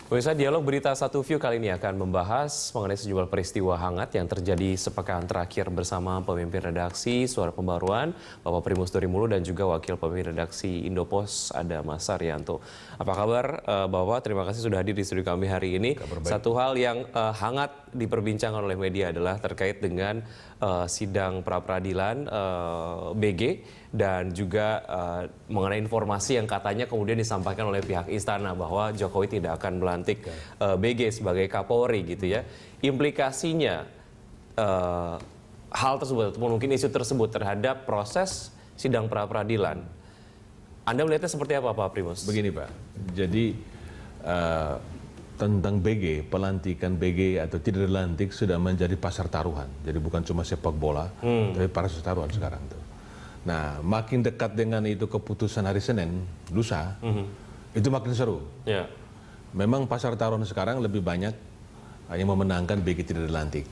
Pemirsa, dialog berita Satu View kali ini akan membahas mengenai sejumlah peristiwa hangat yang terjadi sepekan terakhir bersama pemimpin redaksi Suara Pembaruan, Bapak Primus Dorimulu, dan juga Wakil Pemimpin Redaksi Indopos, ada Mas Haryanto. Apa kabar, Bapak? Terima kasih sudah hadir di studio kami hari ini. Satu hal yang hangat diperbincangkan oleh media adalah terkait dengan sidang pra-peradilan BG dan juga mengenai informasi yang katanya kemudian disampaikan oleh pihak istana bahwa Jokowi tidak akan melantik BG sebagai Kapolri gitu ya. Implikasinya hal tersebut ataupun mungkin isu tersebut terhadap proses sidang pra-peradilan. Anda melihatnya seperti apa, Pak Primus? Begini, Pak. Jadi tentang BG, pelantikan BG atau tidak dilantik sudah menjadi pasar taruhan. Jadi bukan cuma sepak bola, tapi pasar taruhan sekarang tuh. Nah, makin dekat dengan itu keputusan hari Senin, lusa, itu makin seru. Ya. Memang pasar taruhan sekarang lebih banyak yang memenangkan BG tidak dilantik.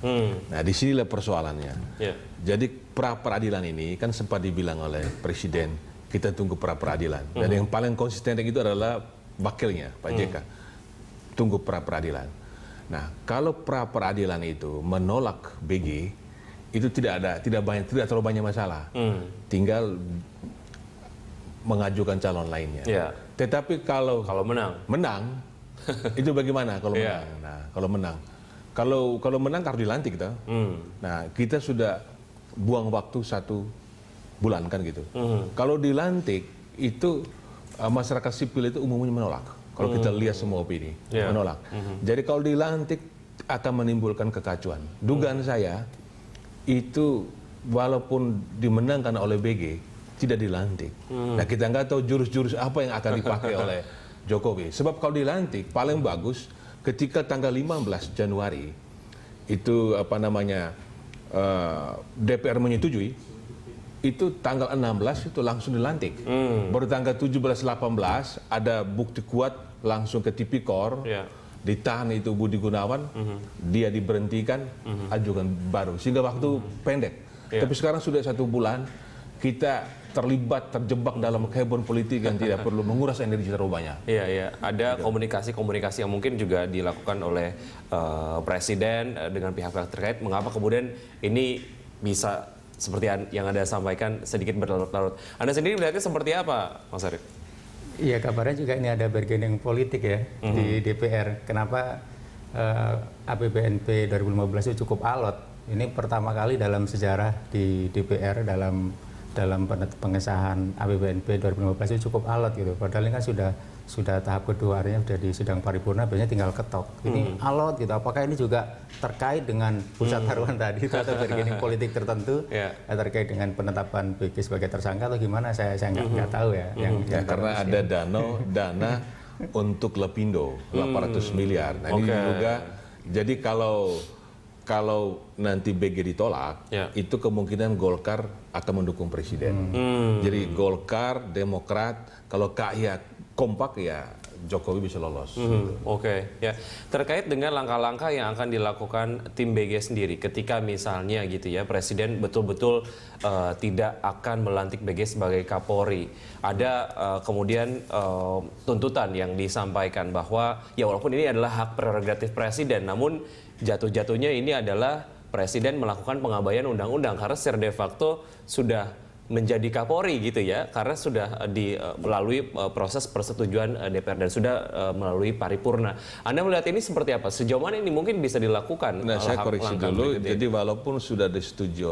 Nah, disinilah persoalannya. Ya. Jadi pra-peradilan ini kan sempat dibilang oleh Presiden, kita tunggu pra-peradilan. Dan yang paling konsisten itu adalah wakilnya, Pak JK. Tunggu pra-peradilan. Nah, kalau pra-peradilan itu menolak BG, itu tidak terlalu banyak masalah. Tinggal mengajukan calon lainnya. Ya. Tetapi kalau menang, itu bagaimana kalau menang? Nah, kalau menang harus dilantik kita. Nah, kita sudah buang waktu 1 bulan kan gitu. Kalau dilantik itu masyarakat sipil itu umumnya menolak. Kalau kita lihat semua opini, menolak. Jadi kalau dilantik akan menimbulkan kekacauan. Dugaan saya itu walaupun dimenangkan oleh BG, tidak dilantik. Nah, kita nggak tahu jurus-jurus apa yang akan dipakai oleh Jokowi. Sebab kalau dilantik, paling bagus ketika tanggal 15 Januari, itu DPR menyetujui, itu tanggal 16 itu langsung dilantik. Baru tanggal 17-18 ada bukti kuat langsung ke Tipikor, ditahan itu Budi Gunawan, dia diberhentikan, ajukan baru. Sehingga waktu pendek. Tapi sekarang sudah 1 bulan, kita terjebak dalam kehebohan politik yang tidak perlu menguras energi terlalu banyak. Iya. Ada komunikasi yang mungkin juga dilakukan oleh Presiden dengan pihak-pihak terkait. Mengapa kemudian ini bisa seperti yang Anda sampaikan sedikit berlarut-larut. Anda sendiri melihatnya seperti apa, Mas Arif? Iya, kabarnya juga ini ada bargaining politik ya di DPR. Kenapa APBNP 2015 itu cukup alot? Ini pertama kali dalam sejarah di DPR dalam pengesahan APBNP 2015 itu cukup alot gitu. Padahal ini kan sudah tahap kedua, artinya sudah di sidang paripurna, biasanya tinggal ketok. Ini alot gitu. Apakah ini juga terkait dengan pusat taruhan tadi atau bargaining politik tertentu terkait dengan penetapan BG sebagai tersangka atau gimana? Saya nggak tahu ya. Karena ada dana untuk Lapindo 800 miliar. Nah, ini juga jadi kalau nanti BG ditolak, itu kemungkinan Golkar akan mendukung Presiden. Jadi Golkar, Demokrat, kalau KIA kompak ya Jokowi bisa lolos. Ya. Terkait dengan langkah-langkah yang akan dilakukan tim BG sendiri ketika misalnya gitu ya Presiden betul-betul tidak akan melantik BG sebagai Kapolri. Ada kemudian tuntutan yang disampaikan bahwa ya walaupun ini adalah hak prerogatif Presiden, namun jatuh-jatuhnya ini adalah Presiden melakukan pengabaian undang-undang karena secara de facto sudah menjadi Kapolri gitu ya, karena sudah melalui proses persetujuan DPR dan sudah melalui paripurna. Anda melihat ini seperti apa? Sejauh mana ini mungkin bisa dilakukan? Nah, saya koreksi dulu. Jadi walaupun sudah disetujui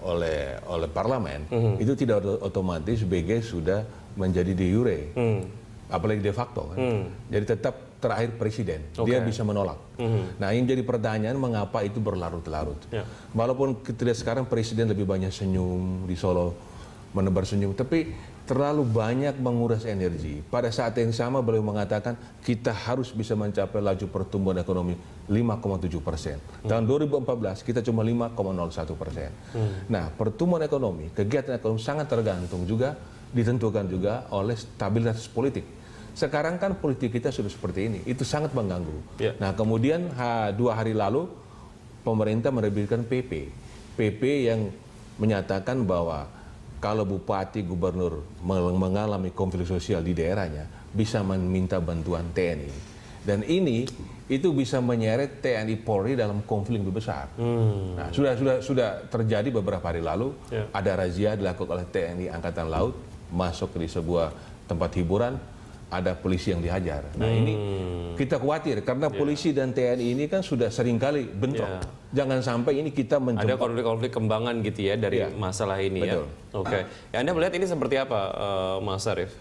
oleh parlemen, itu tidak otomatis BG sudah menjadi de jure, apalagi de facto. Jadi tetap terakhir Presiden, dia bisa menolak. Nah, yang jadi pertanyaan mengapa itu berlarut-larut. Walaupun kita lihat sekarang Presiden lebih banyak senyum di Solo, menebar senyum, tapi terlalu banyak menguras energi. Pada saat yang sama beliau mengatakan kita harus bisa mencapai laju pertumbuhan ekonomi 5,7%. Tahun 2014 kita cuma 5,01%. Nah, pertumbuhan ekonomi, kegiatan ekonomi sangat tergantung juga, ditentukan juga oleh stabilitas politik. Sekarang kan politik kita sudah seperti ini, itu sangat mengganggu. Nah, kemudian 2 hari lalu pemerintah menerbitkan PP yang menyatakan bahwa kalau bupati, gubernur mengalami konflik sosial di daerahnya bisa meminta bantuan TNI. Dan ini itu bisa menyeret TNI Polri dalam konflik lebih besar. Nah, sudah terjadi beberapa hari lalu, ada razia dilakukan oleh TNI Angkatan Laut masuk di sebuah tempat hiburan, ada polisi yang dihajar. Nah, ini kita khawatir karena polisi dan TNI ini kan sudah seringkali bentrok. Jangan sampai ini kita ada konflik-konflik kembangan gitu ya dari masalah ini. Betul. Ya. Oke. Ya, Anda melihat ini seperti apa, Mas Arief?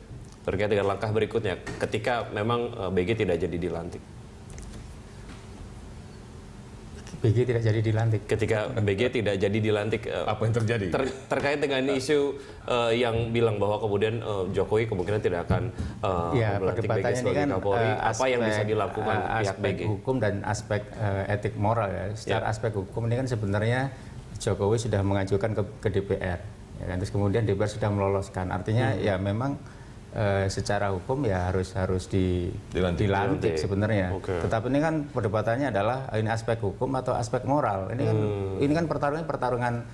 Terkait dengan langkah berikutnya ketika memang BG tidak jadi dilantik. BG tidak jadi dilantik. Ketika BG tidak jadi dilantik, apa yang terjadi? Terkait dengan isu yang bilang bahwa kemudian Jokowi kemungkinan tidak akan melantik BG sebagai Kapolri, apa yang bisa dilakukan pihak BG? Aspek hukum dan aspek etik moral ya. Secara aspek hukum ini kan sebenarnya Jokowi sudah mengajukan ke DPR, ya kan? Terus kemudian DPR sudah meloloskan. Artinya ya memang secara hukum ya harus dilantik sebenarnya. Tetapi ini kan perdebatannya adalah ini aspek hukum atau aspek moral. Ini kan pertarungan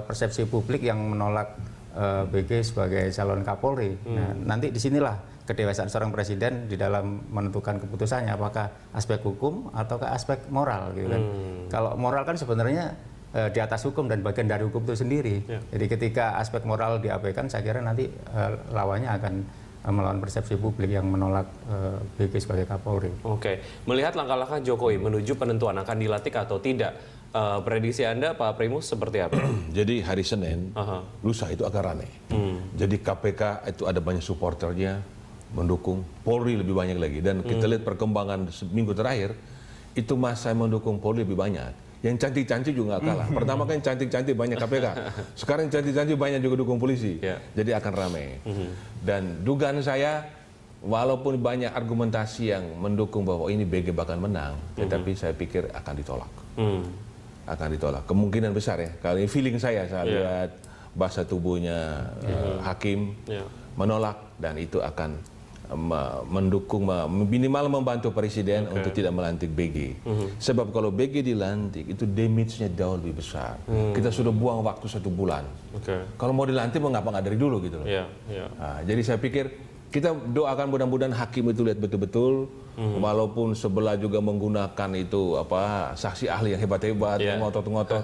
persepsi publik yang menolak BG sebagai calon Kapolri. Nah, nanti disinilah kedewasaan seorang presiden di dalam menentukan keputusannya, apakah aspek hukum ataukah aspek moral gitu kan. Kalau moral kan sebenarnya di atas hukum dan bagian dari hukum itu sendiri. Jadi ketika aspek moral diabaikan, saya kira nanti lawannya akan melawan persepsi publik yang menolak BG sebagai Kapolri. Oke, melihat langkah-langkah Jokowi menuju penentuan akan dilantik atau tidak, prediksi Anda Pak Primus seperti apa? Jadi hari Senin, lusa itu akan ramai. Jadi KPK itu ada banyak supporternya mendukung, Polri lebih banyak lagi. Dan kita lihat perkembangan minggu terakhir, itu masa mendukung Polri lebih banyak. Yang cantik-cantik juga nggak kalah. Pertama kan cantik-cantik banyak KPK. Sekarang cantik-cantik banyak juga dukung polisi. Jadi akan ramai. Dan dugaan saya, walaupun banyak argumentasi yang mendukung bahwa ini BG bakal menang, tetapi saya pikir akan ditolak. Akan ditolak. Kemungkinan besar ya. Kali ini feeling saya lihat bahasa tubuhnya hakim menolak, dan itu akan mendukung, minimal membantu presiden untuk tidak melantik BG. Sebab kalau BG dilantik itu damage-nya jauh lebih besar. Kita sudah buang waktu 1 bulan. Kalau mau dilantik mengapa nggak dari dulu gitu loh. Nah, jadi saya pikir kita doakan mudah-mudahan hakim itu lihat betul-betul, walaupun sebelah juga menggunakan itu saksi ahli yang hebat-hebat, ngotot-ngotot,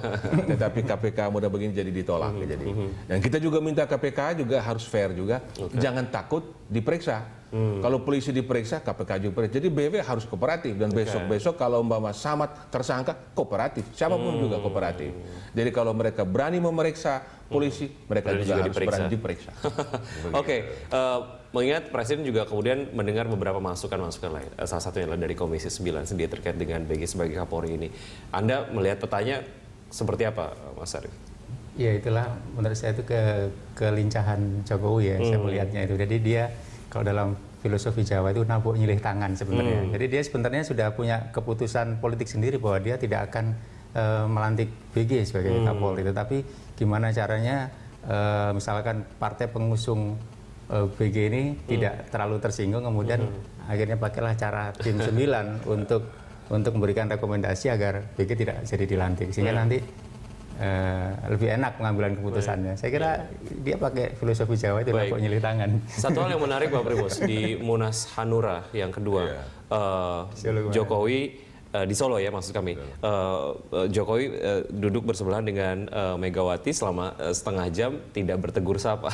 tetapi KPK mudah begini jadi ditolak. Jadi, dan kita juga minta KPK juga harus fair juga, jangan takut diperiksa. Kalau polisi diperiksa, KPK juga periksa. Jadi BW harus kooperatif, dan besok-besok kalau umpama Samad tersangka, kooperatif, siapapun juga kooperatif. Jadi kalau mereka berani memeriksa polisi, mereka juga harus berani diperiksa. Mengingat Presiden juga kemudian mendengar beberapa masukan-masukan lain, salah satunya adalah dari Komisi 9 sendiri terkait dengan BG sebagai Kapolri ini. Anda melihat petanya seperti apa, Mas Arief? Ya itulah menurut saya itu kelincahan Jokowi ya, saya melihatnya itu. Jadi dia kalau dalam filosofi Jawa itu nabuk nyilih tangan sebenarnya. Jadi dia sebenarnya sudah punya keputusan politik sendiri bahwa dia tidak akan melantik BG sebagai Kapolri. Tetapi gimana caranya misalkan partai pengusung BG ini tidak terlalu tersinggung, kemudian akhirnya pakailah cara tim 9 untuk memberikan rekomendasi agar BG tidak jadi dilantik, sehingga nanti lebih enak pengambilan keputusannya. Saya kira dia pakai filosofi Jawa itu kok nyilih tangan. Satu hal yang menarik Pak Primus, di Munas Hanura yang kedua, Jokowi di Solo ya maksud kami, Jokowi duduk bersebelahan dengan Megawati selama setengah jam tidak bertegur sapa.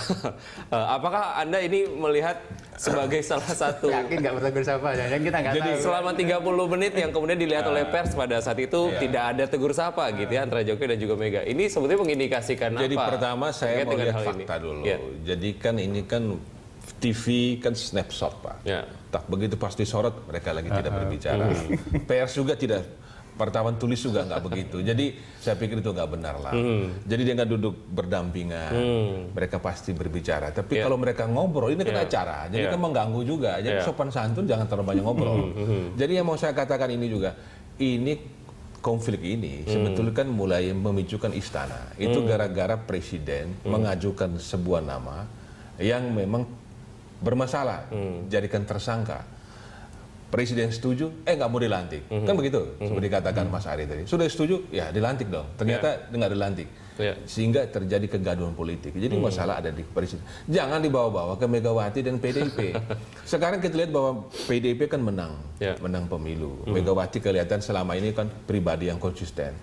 Apakah Anda ini melihat sebagai salah satu? Yakin nggak bertegur sapa? Yang kita nggak tahu. Selama 30 menit yang kemudian dilihat oleh pers pada saat itu tidak ada tegur sapa gitu ya antara Jokowi dan juga Mega. Ini sebetulnya mengindikasikan apa? Jadi pertama saya mau lihat fakta dulu. Jadi kan ini kan TV kan snapshot Pak. Tak begitu pasti sorot mereka lagi tidak berbicara. Pers juga tidak, wartawan tulis juga nggak begitu. Jadi saya pikir itu nggak benar lah. Jadi dia nggak duduk berdampingan, mereka pasti berbicara. Tapi kalau mereka ngobrol, ini kan acara, jadi kan mengganggu juga. Jadi sopan santun jangan terlalu banyak ngobrol. Jadi yang mau saya katakan ini juga, ini konflik ini sebetulnya kan mulai memicukan istana. Itu gara-gara presiden mengajukan sebuah nama yang memang bermasalah, jadikan tersangka. Presiden setuju, nggak mau dilantik. Kan begitu, seperti dikatakan Mas Ari tadi. Sudah setuju, ya dilantik dong. Ternyata nggak dilantik. sehingga terjadi kegaduhan politik. Jadi masalah ada di presiden. Jangan dibawa-bawa ke Megawati dan PDIP. Sekarang kita lihat bahwa PDIP kan menang pemilu. Megawati kelihatan selama ini kan pribadi yang konsisten.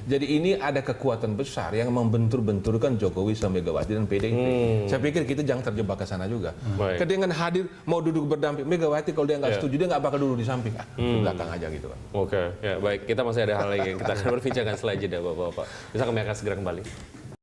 Jadi ini ada kekuatan besar yang membentur-benturkan Jokowi sama Megawati dan PDIP. Saya pikir kita jangan terjebak ke sana juga. Ketika hadir mau duduk berdamping, Megawati kalau dia nggak setuju dia nggak bakal duduk di samping, di belakang aja gitu kan. Oke, ya baik. Kita masih ada hal lagi yang kita akan berbincangkan setelah jeda, Bapak-bapak. Bisa kami akan segera kembali.